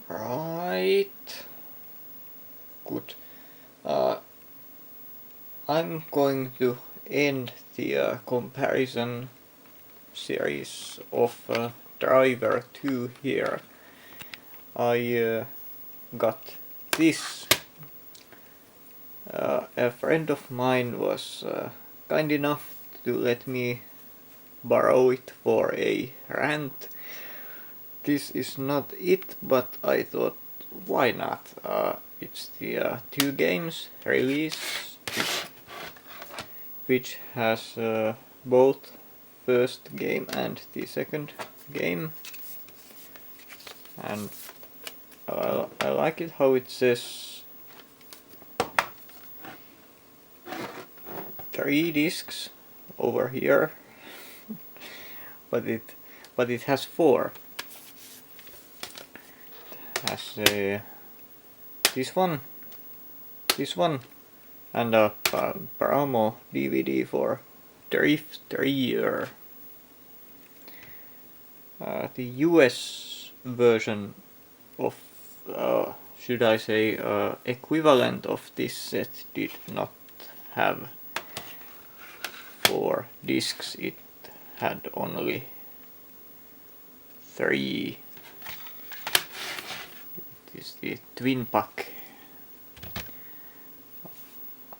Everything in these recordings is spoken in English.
Right. Good. I'm going to end the comparison series of Driver 2 here. I got this. A friend of mine was kind enough to let me borrow it for a rant. This is not it, but I thought, why not? It's the 2 games release, which has both first game and the second game. And I like it how it says 3 discs over here, but it has 4. It has this one, and a promo DVD for Drift 3. The US version of, should I say, equivalent of this set did not have 4 discs, it had only 3. It is the twin pack.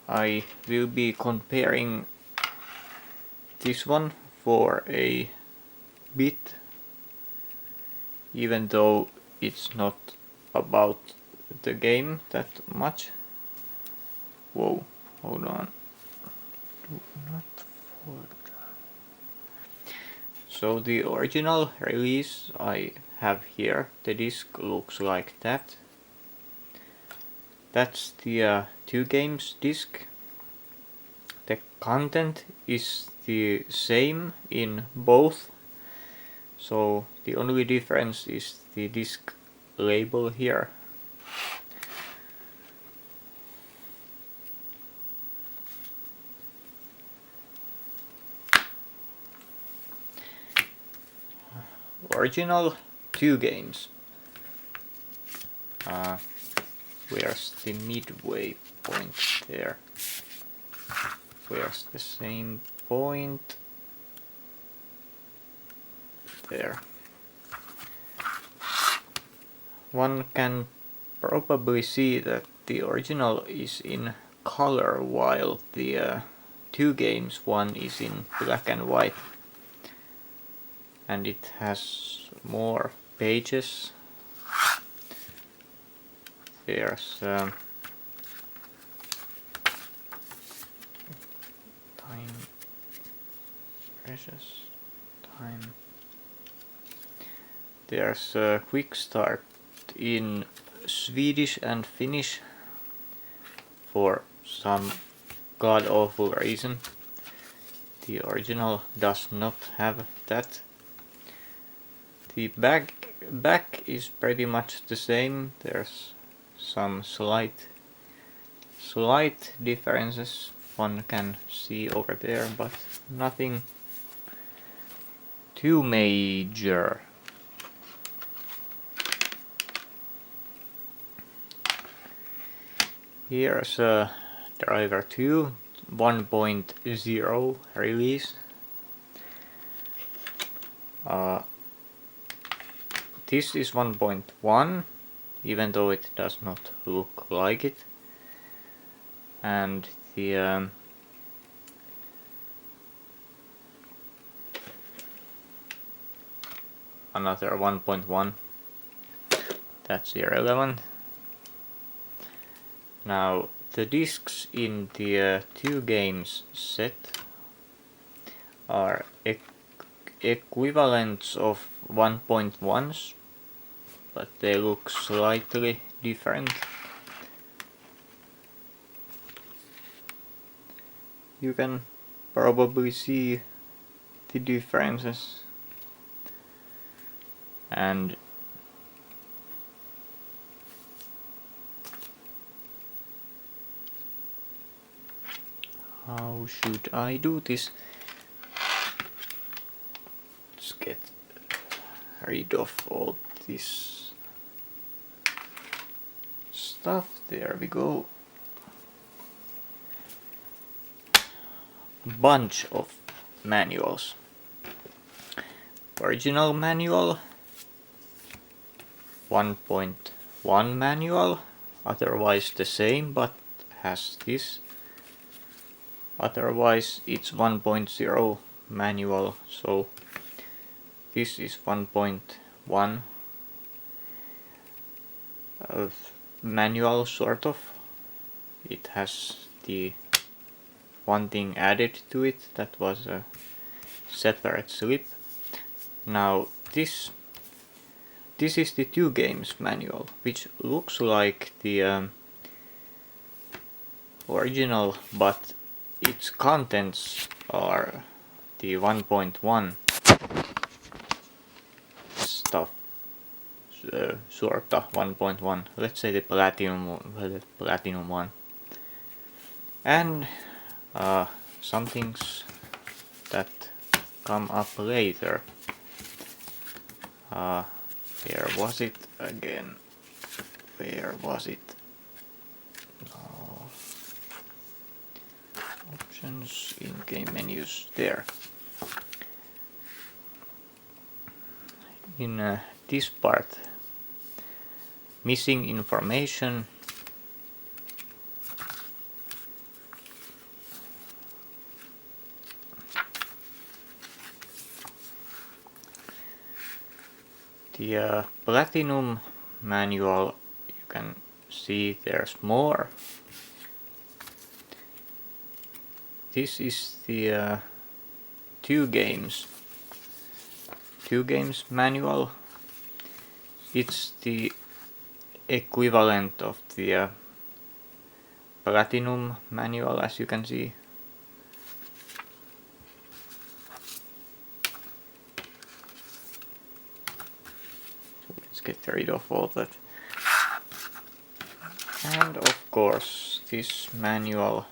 I will be comparing this one for a bit, even though it's not about the game that much. Whoa, hold on. Do not fall down. So the original release I have here, the disc looks like that. That's the 2 games disc. The content is the same in both, so the only difference is the disc label here. Original 2 games. Where's the midway point there? Where's the same point? There. One can probably see that the original is in color while the 2 games one is in black and white. And it has more pages. There's time, precious time. There's a quick start in Swedish and Finnish for some god-awful reason. The original does not have that. The back is pretty much the same. There's some slight differences one can see over there, but nothing too major. Here's a Driver 2 1.0 release. This is 1.1, even though it does not look like it. And the another 1.1, that's irrelevant. Now the discs in the 2 games set are equivalents of 1.1s, but they look slightly different. You can probably see the differences, and how should I do this? Let's get rid of all this stuff. There we go. A bunch of manuals. Original manual, 1.1 manual, otherwise the same but has this. Otherwise it's 1.0 manual, so this is 1.1 manual sort of. It has the one thing added to it that was a separate slip. Now this is the 2 games manual, which looks like the original, but its contents are the 1.1 stuff, sorta 1.1, let's say the platinum one, and some things that come up later. Where was it again? Where was it? No. Options, in-game menus, there. In this part, missing information. The Platinum manual, you can see there's more. This is the 2 games manual. It's the equivalent of the Platinum manual, as you can see. Get rid of all that. And of course this manual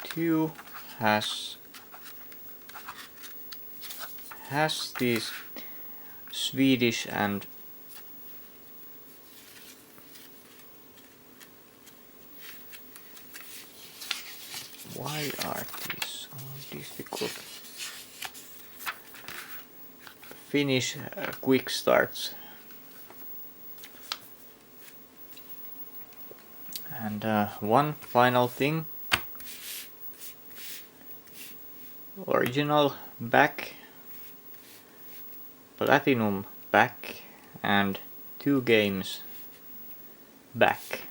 too has these Swedish and why are these so difficult? Finnish quick starts. And one final thing, original back, Platinum back, and 2 games back.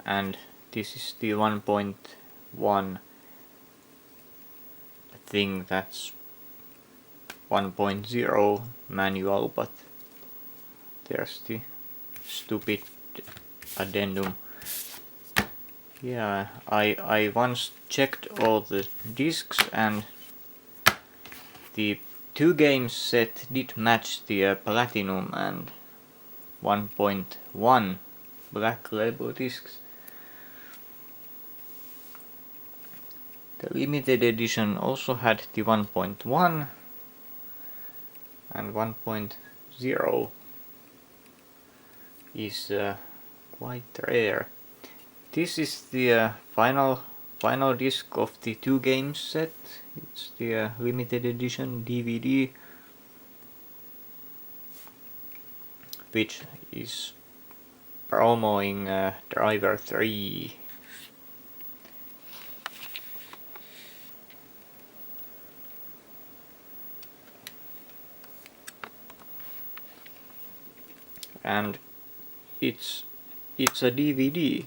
And this is the 1.1 thing that's 1.0 manual, but there's the stupid addendum. Yeah, I once checked all the discs and the 2 games set did match the Platinum and 1.1 Black Label discs. The limited edition also had the 1.1 and 1.0 is quite rare. This is the final disc of the 2 games set. It's the limited edition DVD, which is promoing Driver 3. And it's a DVD. It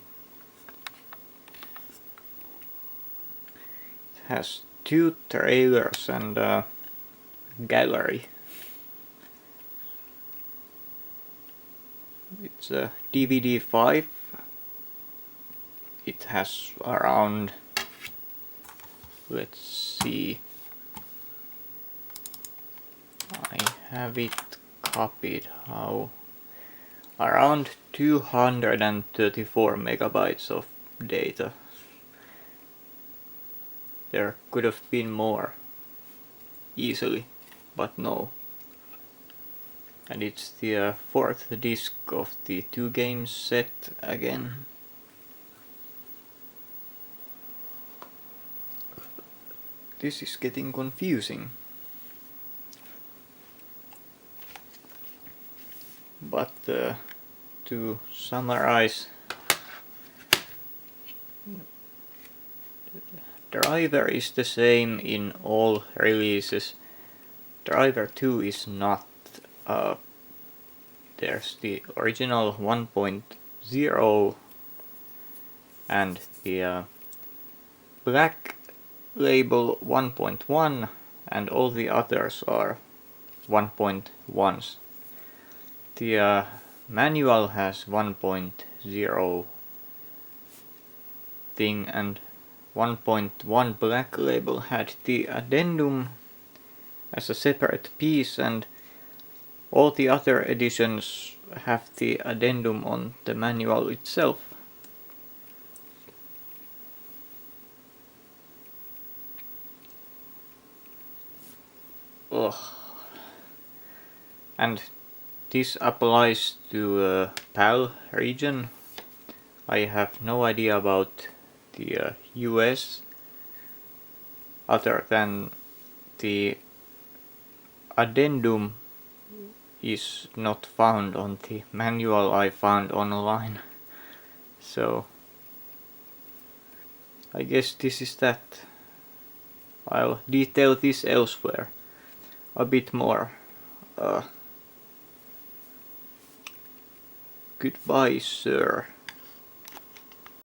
has 2 trailers and a gallery. It's a DVD 5. It has around, let's see, I have it copied, how around 234 megabytes of data. There could have been more. easily, but no. And it's the fourth disc of the 2 games set again. This is getting confusing. But to summarize, driver is the same in all releases. Driver 2 is not. There's the original 1.0 and the Black Label 1.1, and all the others are 1.1s. The manual has 1.0 thing, and 1.1 Black Label had the addendum as a separate piece, and all the other editions have the addendum on the manual itself. Ugh. And this applies to PAL region. I have no idea about the US other than the addendum is not found on the manual I found online. So I guess this is that. I'll detail this elsewhere a bit more. Goodbye, sir.